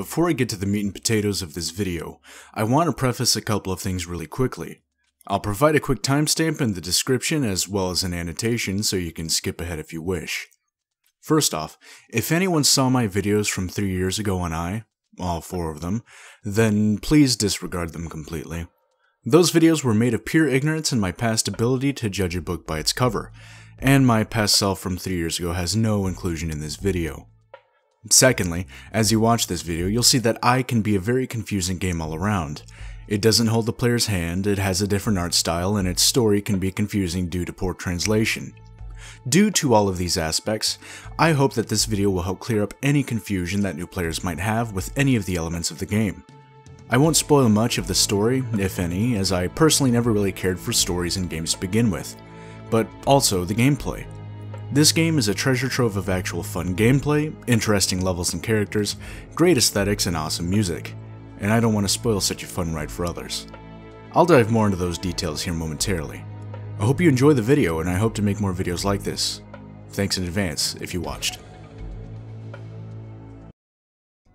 before I get to the meat and potatoes of this video, I want to preface a couple of things really quickly. I'll provide a quick timestamp in the description as well as an annotation so you can skip ahead if you wish. First off, if anyone saw my videos from 3 years ago on E.Y.E, all 4 of them, then please disregard them completely. Those videos were made of pure ignorance and my past ability to judge a book by its cover, and my past self from 3 years ago has no inclusion in this video. Secondly, as you watch this video, you'll see that E.Y.E can be a very confusing game all around. It doesn't hold the player's hand, it has a different art style, and its story can be confusing due to poor translation. Due to all of these aspects, I hope that this video will help clear up any confusion that new players might have with any of the elements of the game. I won't spoil much of the story, if any, as I personally never really cared for stories in games to begin with, but also the gameplay. This game is a treasure trove of actual fun gameplay, interesting levels and characters, great aesthetics, and awesome music, and I don't want to spoil such a fun ride for others. I'll dive more into those details here momentarily. I hope you enjoy the video, and I hope to make more videos like this. Thanks in advance if you watched.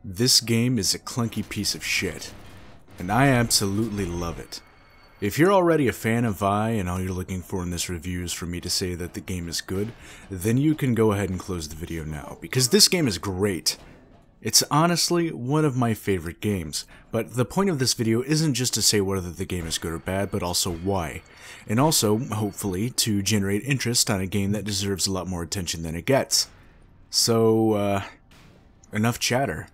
This game is a clunky piece of shit, and I absolutely love it. If you're already a fan of E.Y.E and all you're looking for in this review is for me to say that the game is good, then you can go ahead and close the video now, because this game is great. It's honestly one of my favorite games, but the point of this video isn't just to say whether the game is good or bad, but also why. And also, hopefully, to generate interest on a game that deserves a lot more attention than it gets. So, enough chatter.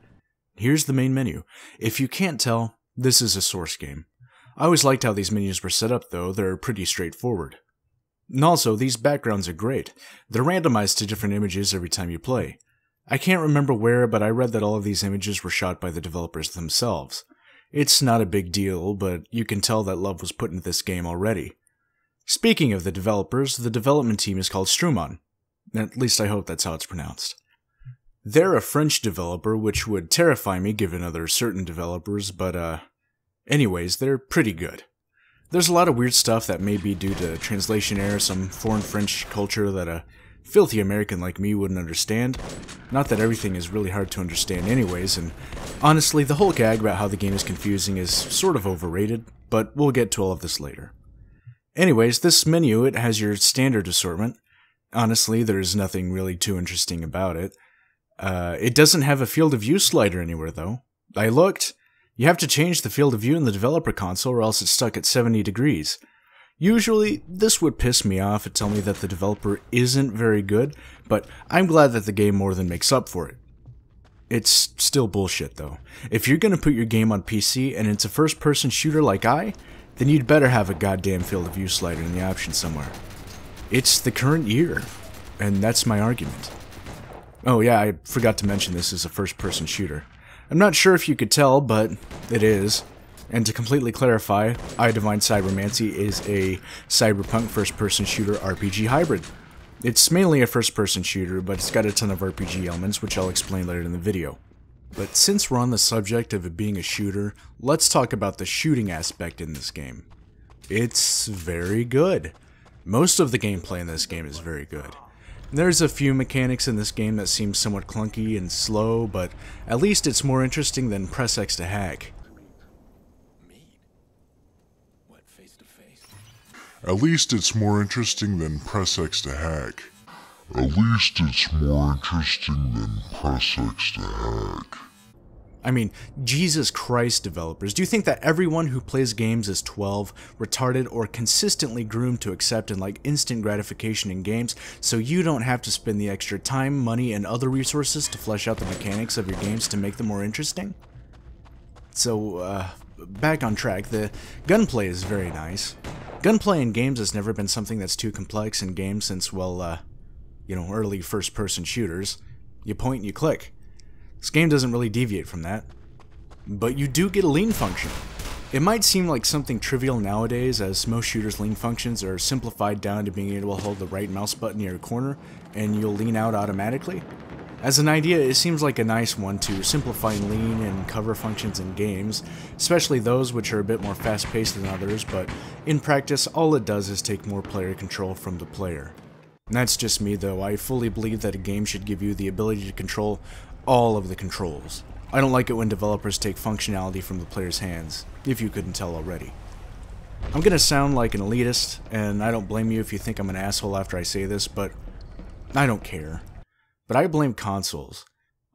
Here's the main menu. If you can't tell, this is a source game. I always liked how these menus were set up though, they're pretty straightforward. And also, these backgrounds are great. They're randomized to different images every time you play. I can't remember where, but I read that all of these images were shot by the developers themselves. It's not a big deal, but you can tell that love was put into this game already. Speaking of the developers, the development team is called Strumon. At least I hope that's how it's pronounced. They're a French developer, which would terrify me given other certain developers, but anyways, they're pretty good. There's a lot of weird stuff that may be due to translation error, some foreign French culture that a filthy American like me wouldn't understand. Not that everything is really hard to understand anyways, and honestly, the whole gag about how the game is confusing is sort of overrated, but we'll get to all of this later. Anyways, this menu, it has your standard assortment. Honestly, there's nothing really too interesting about it. It doesn't have a field of view slider anywhere though. I looked. You have to change the field of view in the developer console or else it's stuck at 70 degrees. Usually, this would piss me off and tell me that the developer isn't very good, but I'm glad that the game more than makes up for it. It's still bullshit though. If you're gonna put your game on PC and it's a first-person shooter like E.Y.E, then you'd better have a goddamn field of view slider in the options somewhere. It's the current year, and that's my argument. Oh yeah, I forgot to mention this is a first-person shooter. I'm not sure if you could tell, but it is. And to completely clarify, I Divine Cybermancy is a cyberpunk first-person shooter RPG hybrid. It's mainly a first-person shooter, but it's got a ton of RPG elements, which I'll explain later in the video. But since we're on the subject of it being a shooter, let's talk about the shooting aspect in this game. It's very good. Most of the gameplay in this game is very good. There's a few mechanics in this game that seem somewhat clunky and slow, but at least it's more interesting than press X to hack. At least it's more interesting than press X to hack. At least it's more interesting than press X to hack. I mean, Jesus Christ, developers, do you think that everyone who plays games is 12, retarded, or consistently groomed to accept and like instant gratification in games so you don't have to spend the extra time, money, and other resources to flesh out the mechanics of your games to make them more interesting? So, back on track, the gunplay is very nice. Gunplay in games has never been something that's too complex in games since, well, early first-person shooters. You point and you click. This game doesn't really deviate from that. But you do get a lean function. It might seem like something trivial nowadays, as most shooters' lean functions are simplified down to being able to hold the right mouse button near your corner, and you'll lean out automatically. As an idea, it seems like a nice one to simplify lean and cover functions in games, especially those which are a bit more fast-paced than others, but in practice, all it does is take more player control from the player. And that's just me though, I fully believe that a game should give you the ability to control all of the controls. I don't like it when developers take functionality from the player's hands, if you couldn't tell already. I'm gonna sound like an elitist, and I don't blame you if you think I'm an asshole after I say this, but I don't care. But I blame consoles.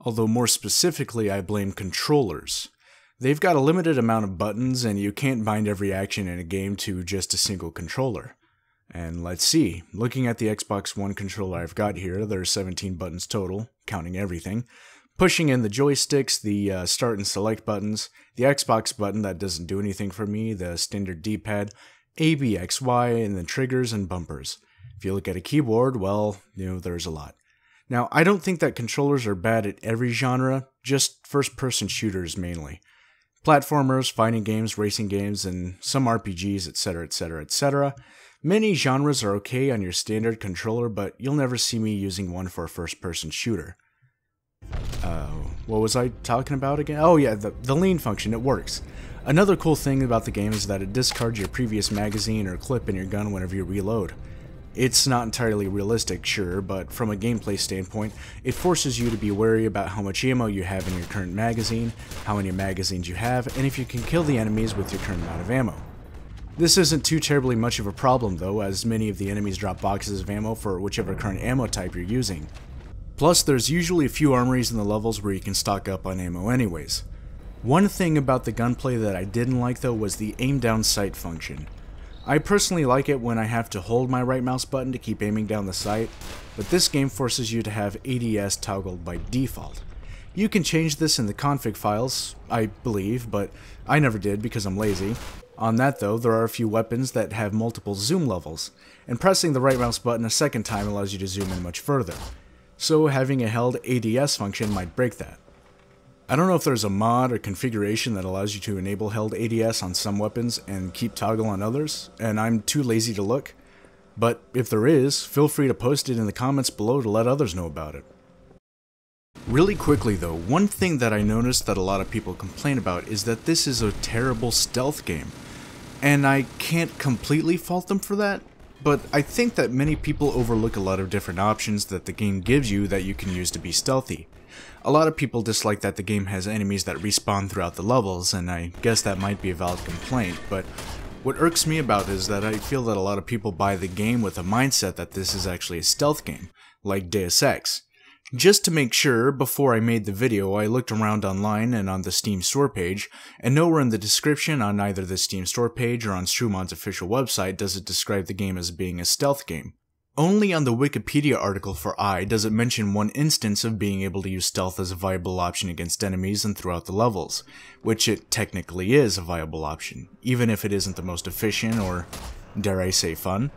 Although more specifically, I blame controllers. They've got a limited amount of buttons, and you can't bind every action in a game to just a single controller. And let's see, looking at the Xbox One controller I've got here, there's 17 buttons total, counting everything. Pushing in the joysticks, the start and select buttons, the Xbox button that doesn't do anything for me, the standard D-pad, A, B, X, Y, and then triggers and bumpers. If you look at a keyboard, well, there's a lot. Now, I don't think that controllers are bad at every genre, just first-person shooters mainly. Platformers, fighting games, racing games, and some RPGs, etc., etc., etc. Many genres are okay on your standard controller, but you'll never see me using one for a first-person shooter. What was I talking about again? Oh yeah, the lean function, it works. Another cool thing about the game is that it discards your previous magazine or clip in your gun whenever you reload. It's not entirely realistic, sure, but from a gameplay standpoint, it forces you to be wary about how much ammo you have in your current magazine, how many magazines you have, and if you can kill the enemies with your current amount of ammo. This isn't too terribly much of a problem though, as many of the enemies drop boxes of ammo for whichever current ammo type you're using. Plus, there's usually a few armories in the levels where you can stock up on ammo anyways. One thing about the gunplay that I didn't like though was the aim down sight function. I personally like it when I have to hold my right mouse button to keep aiming down the sight, but this game forces you to have ADS toggled by default. You can change this in the config files, I believe, but I never did because I'm lazy. On that though, there are a few weapons that have multiple zoom levels, and pressing the right mouse button a second time allows you to zoom in much further. So having a held ADS function might break that. I don't know if there's a mod or configuration that allows you to enable held ADS on some weapons and keep toggle on others, and I'm too lazy to look. But if there is, feel free to post it in the comments below to let others know about it. Really quickly though, one thing that I noticed that a lot of people complain about is that this is a terrible stealth game. And I can't completely fault them for that, but I think that many people overlook a lot of different options that the game gives you that you can use to be stealthy. A lot of people dislike that the game has enemies that respawn throughout the levels, and I guess that might be a valid complaint, but what irks me about it is that I feel that a lot of people buy the game with a mindset that this is actually a stealth game, like Deus Ex. Just to make sure, before I made the video, I looked around online and on the Steam store page, and nowhere in the description on either the Steam store page or on Strumon's official website does it describe the game as being a stealth game. Only on the Wikipedia article for E.Y.E does it mention one instance of being able to use stealth as a viable option against enemies and throughout the levels, which it technically is a viable option, even if it isn't the most efficient or, dare I say, fun.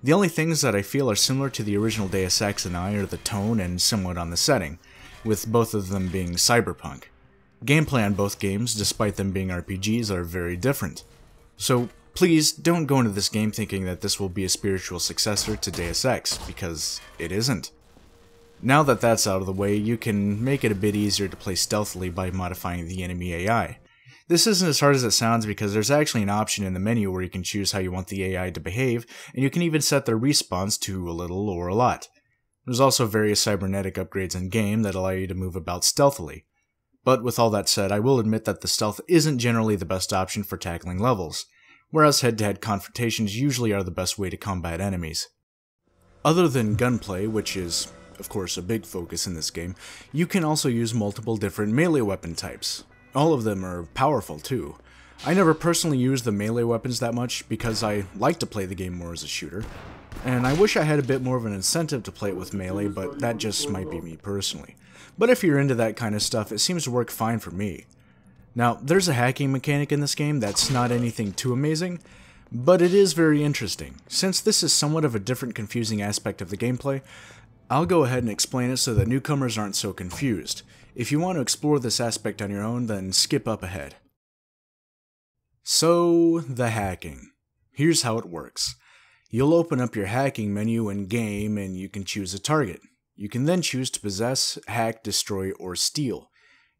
The only things that I feel are similar to the original Deus Ex and E.Y.E are the tone and somewhat on the setting, with both of them being cyberpunk. Gameplay on both games, despite them being RPGs, are very different. So please don't go into this game thinking that this will be a spiritual successor to Deus Ex, because it isn't. Now that that's out of the way, you can make it a bit easier to play stealthily by modifying the enemy AI. This isn't as hard as it sounds because there's actually an option in the menu where you can choose how you want the AI to behave, and you can even set their response to a little or a lot. There's also various cybernetic upgrades in game that allow you to move about stealthily. But with all that said, I will admit that the stealth isn't generally the best option for tackling levels, whereas head-to-head confrontations usually are the best way to combat enemies. Other than gunplay, which is, of course, a big focus in this game, you can also use multiple different melee weapon types. All of them are powerful too. I never personally use the melee weapons that much because I like to play the game more as a shooter, and I wish I had a bit more of an incentive to play it with melee, but that just might be me personally. But if you're into that kind of stuff, it seems to work fine for me. Now, there's a hacking mechanic in this game that's not anything too amazing, but it is very interesting. Since this is somewhat of a different confusing aspect of the gameplay, I'll go ahead and explain it so that newcomers aren't so confused. If you want to explore this aspect on your own, then skip up ahead. So, the hacking. Here's how it works. You'll open up your hacking menu in game and you can choose a target. You can then choose to possess, hack, destroy, or steal.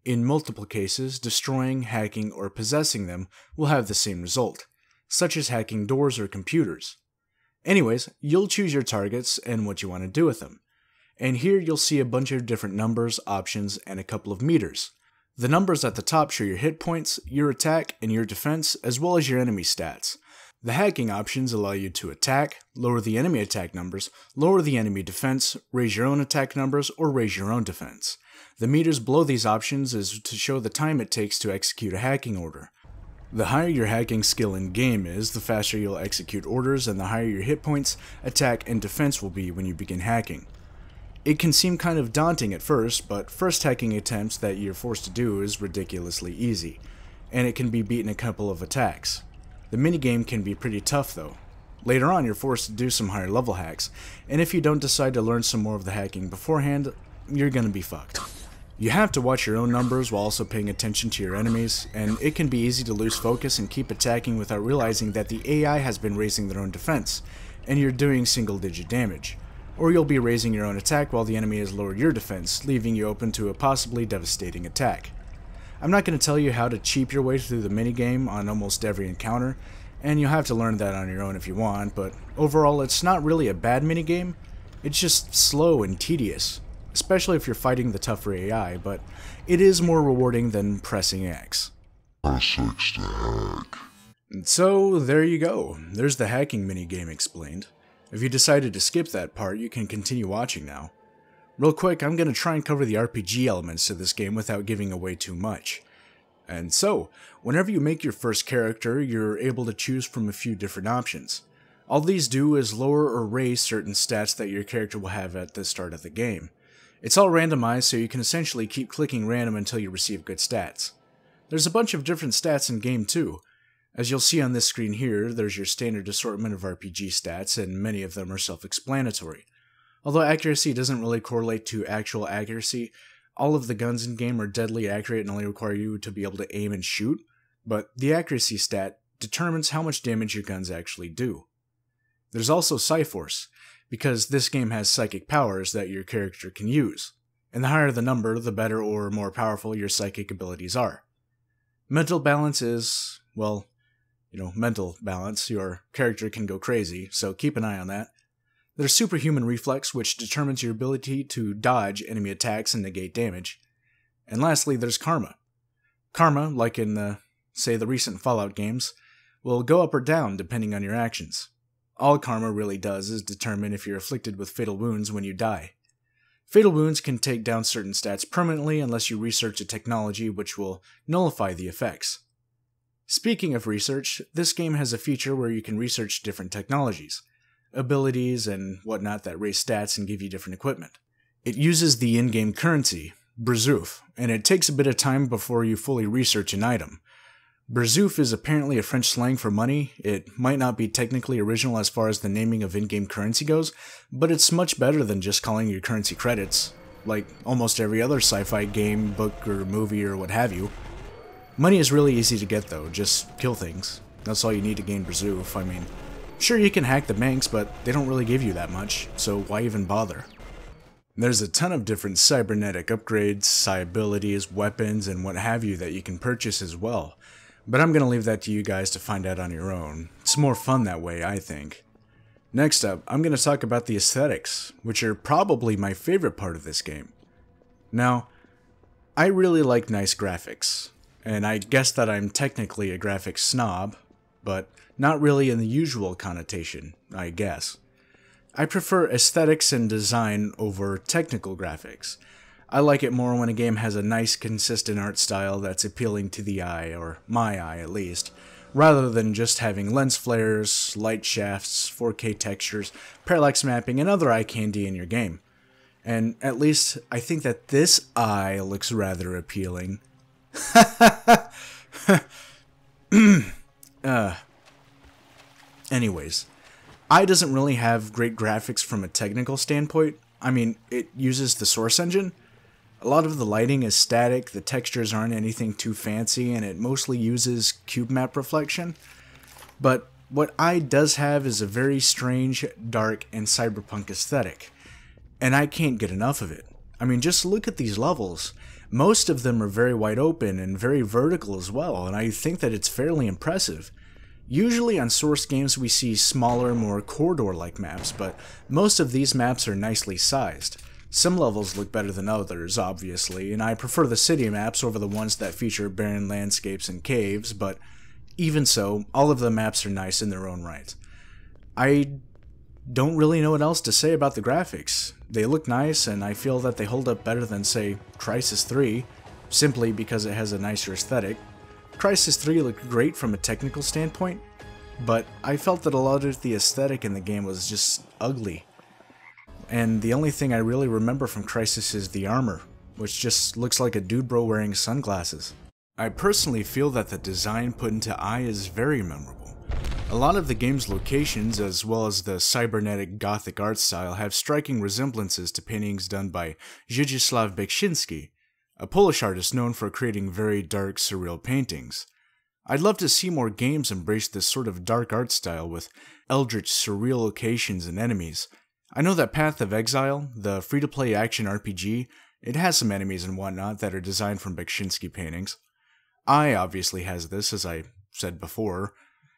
In multiple cases, destroying, hacking, or possessing them will have the same result, such as hacking doors or computers. Anyways, you'll choose your targets and what you want to do with them. And here you'll see a bunch of different numbers, options, and a couple of meters. The numbers at the top show your hit points, your attack, and your defense, as well as your enemy stats. The hacking options allow you to attack, lower the enemy attack numbers, lower the enemy defense, raise your own attack numbers, or raise your own defense. The meters below these options is to show the time it takes to execute a hacking order. The higher your hacking skill in game is, the faster you'll execute orders, and the higher your hit points, attack, and defense will be when you begin hacking. It can seem kind of daunting at first, but first hacking attempts that you're forced to do is ridiculously easy, and it can be beat in a couple of attacks. The minigame can be pretty tough though. Later on you're forced to do some higher level hacks, and if you don't decide to learn some more of the hacking beforehand, you're gonna be fucked. You have to watch your own numbers while also paying attention to your enemies, and it can be easy to lose focus and keep attacking without realizing that the AI has been raising their own defense, and you're doing single-digit damage. Or you'll be raising your own attack while the enemy has lowered your defense, leaving you open to a possibly devastating attack. I'm not going to tell you how to cheap your way through the minigame on almost every encounter, and you'll have to learn that on your own if you want, but overall it's not really a bad minigame, it's just slow and tedious, especially if you're fighting the tougher AI, but it is more rewarding than pressing X. Press X to hack. And so there you go, there's the hacking minigame explained. If you decided to skip that part, you can continue watching now. Real quick, I'm going to try and cover the RPG elements to this game without giving away too much. And so, whenever you make your first character, you're able to choose from a few different options. All these do is lower or raise certain stats that your character will have at the start of the game. It's all randomized, so you can essentially keep clicking random until you receive good stats. There's a bunch of different stats in game too. As you'll see on this screen here, there's your standard assortment of RPG stats, and many of them are self-explanatory. Although accuracy doesn't really correlate to actual accuracy, all of the guns in game are deadly accurate and only require you to be able to aim and shoot, but the accuracy stat determines how much damage your guns actually do. There's also Psyforce, because this game has psychic powers that your character can use, and the higher the number, the better or more powerful your psychic abilities are. Mental balance is, well, mental balance. Your character can go crazy, so keep an eye on that. There's Superhuman Reflex, which determines your ability to dodge enemy attacks and negate damage. And lastly, there's Karma. Karma, like in, say, the recent Fallout games, will go up or down depending on your actions. All Karma really does is determine if you're afflicted with fatal wounds when you die. Fatal wounds can take down certain stats permanently unless you research a technology which will nullify the effects. Speaking of research, this game has a feature where you can research different technologies, abilities, and whatnot that raise stats and give you different equipment. It uses the in-game currency, Brzoof, and it takes a bit of time before you fully research an item. Brzoof is apparently a French slang for money. It might not be technically original as far as the naming of in-game currency goes, but it's much better than just calling your currency credits, like almost every other sci-fi game, book, or movie, or what have you. Money is really easy to get though, just kill things. That's all you need to gain Brzoof. I mean, sure you can hack the banks, but they don't really give you that much, so why even bother? There's a ton of different cybernetic upgrades, psi abilities, weapons, and what have you that you can purchase as well. But I'm going to leave that to you guys to find out on your own. It's more fun that way, I think. Next up, I'm going to talk about the aesthetics, which are probably my favorite part of this game. Now, I really like nice graphics, and I guess that I'm technically a graphics snob, but not really in the usual connotation, I guess. I prefer aesthetics and design over technical graphics. I like it more when a game has a nice, consistent art style that's appealing to the eye, or my eye at least, rather than just having lens flares, light shafts, 4K textures, parallax mapping, and other eye candy in your game. And at least, I think that this eye looks rather appealing. Anyways, eye doesn't really have great graphics from a technical standpoint. I mean, it uses the Source engine. A lot of the lighting is static, the textures aren't anything too fancy, and it mostly uses cube map reflection. But what I does have is a very strange, dark, and cyberpunk aesthetic, and I can't get enough of it. I mean, just look at these levels. Most of them are very wide open and very vertical as well, and I think that it's fairly impressive. Usually on Source games we see smaller, more corridor-like maps, but most of these maps are nicely sized. Some levels look better than others, obviously, and I prefer the city maps over the ones that feature barren landscapes and caves, but even so, all of the maps are nice in their own right. I don't really know what else to say about the graphics. They look nice, and I feel that they hold up better than, say, Crysis 3, simply because it has a nicer aesthetic. Crysis 3 looked great from a technical standpoint, but I felt that a lot of the aesthetic in the game was just ugly. And the only thing I really remember from Crysis is the armor, which just looks like a dude bro wearing sunglasses. I personally feel that the design put into E.Y.E is very memorable. A lot of the game's locations, as well as the cybernetic gothic art style, have striking resemblances to paintings done by Zdzisław Beksiński, a Polish artist known for creating very dark, surreal paintings. I'd love to see more games embrace this sort of dark art style with eldritch, surreal locations and enemies. I know that Path of Exile, the free-to-play action RPG, it has some enemies and whatnot that are designed from Beksiński paintings. E.Y.E obviously has this, as I said before.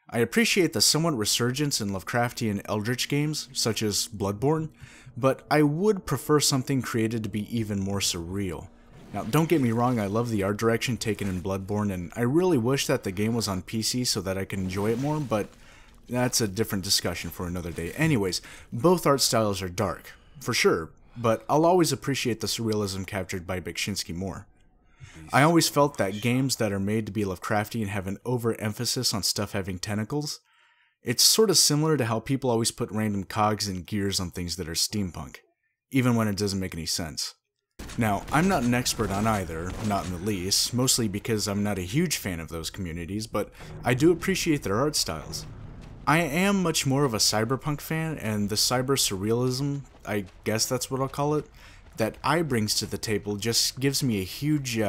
I appreciate the somewhat resurgence in Lovecraftian eldritch games, such as Bloodborne, but I would prefer something created to be even more surreal. Now, don't get me wrong, I love the art direction taken in Bloodborne, and I really wish that the game was on PC so that I could enjoy it more, but that's a different discussion for another day. Anyways, both art styles are dark, for sure, but I'll always appreciate the surrealism captured by Beksiński more. I always felt that games that are made to be Lovecraftian have an overemphasis on stuff having tentacles. It's sort of similar to how people always put random cogs and gears on things that are steampunk, even when it doesn't make any sense. Now, I'm not an expert on either, not in the least, mostly because I'm not a huge fan of those communities, but I do appreciate their art styles. I am much more of a cyberpunk fan, and the cyber surrealism, I guess that's what I'll call it, that E.Y.E brings to the table just gives me a huge,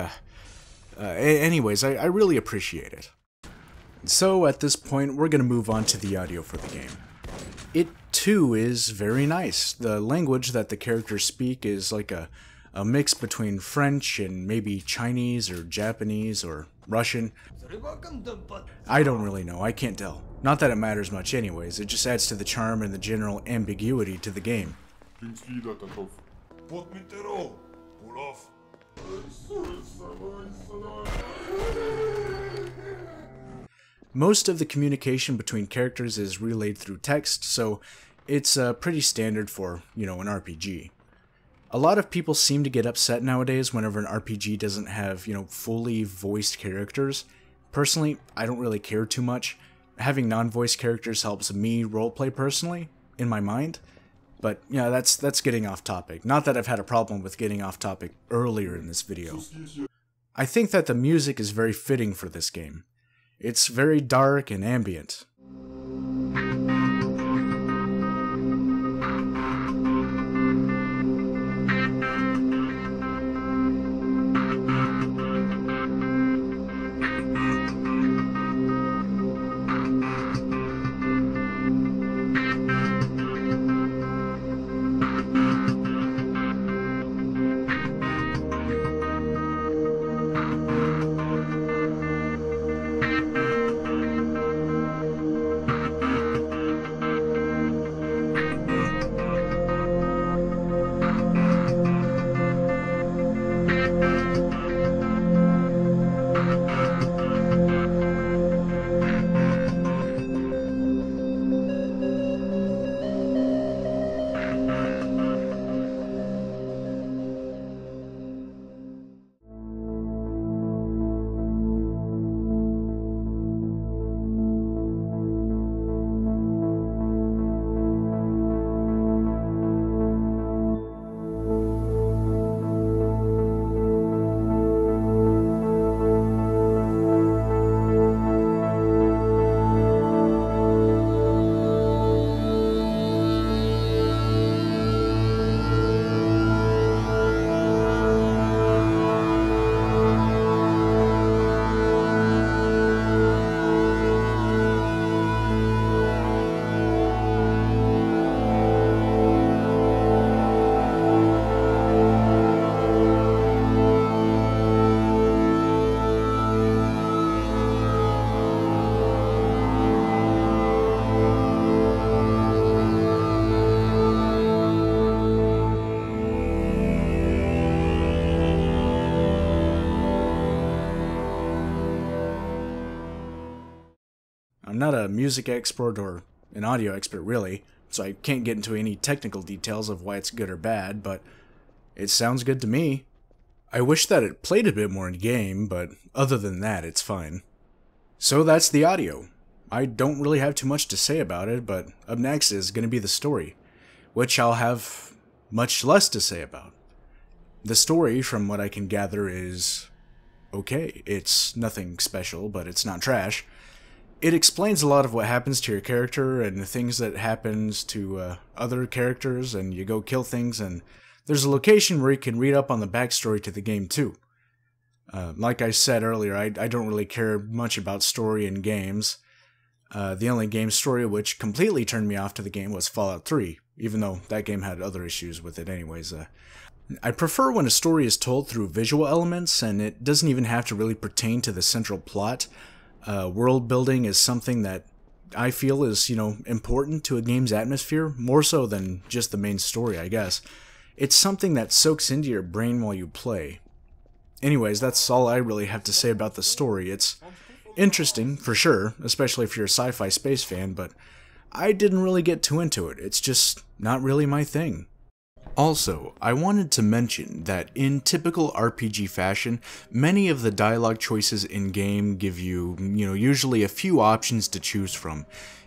anyways, I really appreciate it. So at this point, we're going to move on to the audio for the game. It, too, is very nice. The language that the characters speak is like a mix between French and maybe Chinese or Japanese or Russian. I don't really know, I can't tell. Not that it matters much anyways, it just adds to the charm and the general ambiguity to the game. Most of the communication between characters is relayed through text, so it's pretty standard for, an RPG. A lot of people seem to get upset nowadays whenever an RPG doesn't have, fully voiced characters. Personally, I don't really care too much. Having non-voiced characters helps me roleplay personally, in my mind. But, yeah, that's getting off topic. Not that I've had a problem with getting off topic earlier in this video. I think that the music is very fitting for this game. It's very dark and ambient. I'm not a music expert or an audio expert really, so I can't get into any technical details of why it's good or bad, but it sounds good to me. I wish that it played a bit more in game, but other than that, it's fine. So that's the audio. I don't really have too much to say about it, but up next is going to be the story, which I'll have much less to say about. The story, from what I can gather, is okay. It's nothing special, but it's not trash. It explains a lot of what happens to your character and the things that happens to other characters, and you go kill things, and there's a location where you can read up on the backstory to the game too. Like I said earlier, I don't really care much about story in games. The only game story which completely turned me off to the game was Fallout 3, even though that game had other issues with it anyways. I prefer when a story is told through visual elements, and it doesn't even have to really pertain to the central plot. World building is something that I feel is, important to a game's atmosphere, more so than just the main story, I guess. It's something that soaks into your brain while you play. Anyways, that's all I really have to say about the story. It's interesting, for sure, especially if you're a sci-fi space fan, but I didn't really get too into it. It's just not really my thing. Also, I wanted to mention that in typical RPG fashion, many of the dialogue choices in-game give you, usually a few options to choose from.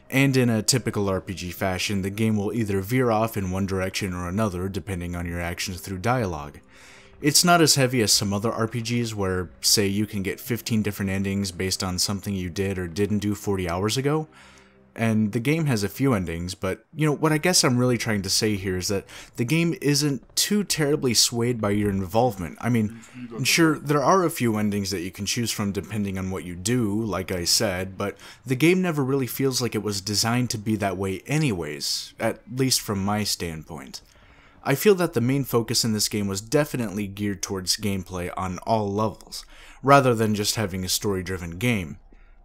And in a typical RPG fashion, the game will either veer off in one direction or another depending on your actions through dialogue. It's not as heavy as some other RPGs where, say, you can get 15 different endings based on something you did or didn't do 40 hours ago. And the game has a few endings, but, what I guess I'm really trying to say here is that the game isn't too terribly swayed by your involvement. I mean, sure, there are a few endings that you can choose from depending on what you do, like I said, but the game never really feels like it was designed to be that way anyways, at least from my standpoint. I feel that the main focus in this game was definitely geared towards gameplay on all levels, rather than just having a story-driven game.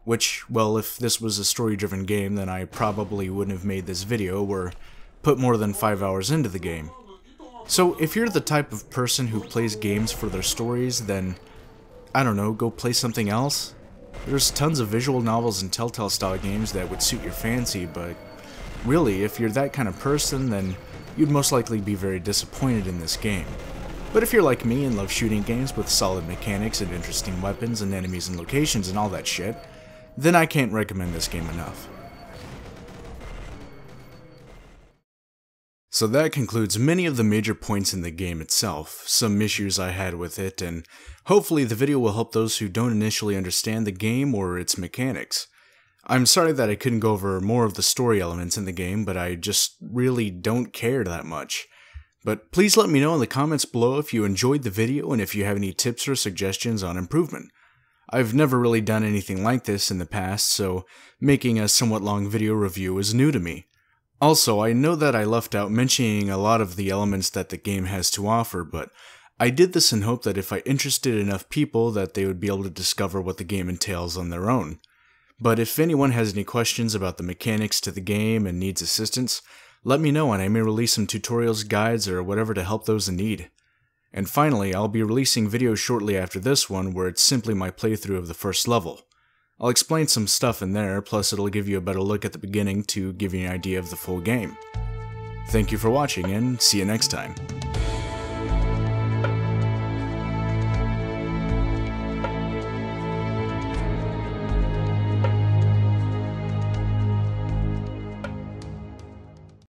Which, well, if this was a story-driven game, then I probably wouldn't have made this video or put more than 5 hours into the game. So if you're the type of person who plays games for their stories, then, I don't know, go play something else? There's tons of visual novels and Telltale-style games that would suit your fancy, but really, if you're that kind of person, then you'd most likely be very disappointed in this game. But if you're like me and love shooting games with solid mechanics and interesting weapons and enemies and locations and all that shit, then I can't recommend this game enough. So that concludes many of the major points in the game itself, some issues I had with it, and hopefully the video will help those who don't initially understand the game or its mechanics. I'm sorry that I couldn't go over more of the story elements in the game, but I just really don't care that much. But please let me know in the comments below if you enjoyed the video and if you have any tips or suggestions on improvement. I've never really done anything like this in the past, so making a somewhat long video review is new to me. Also, I know that I left out mentioning a lot of the elements that the game has to offer, but I did this in hope that if I interested enough people that they would be able to discover what the game entails on their own. But if anyone has any questions about the mechanics to the game and needs assistance, let me know and I may release some tutorials, guides, or whatever to help those in need. And finally, I'll be releasing videos shortly after this one where it's simply my playthrough of the first level. I'll explain some stuff in there, plus it'll give you a better look at the beginning to give you an idea of the full game. Thank you for watching, and see you next time.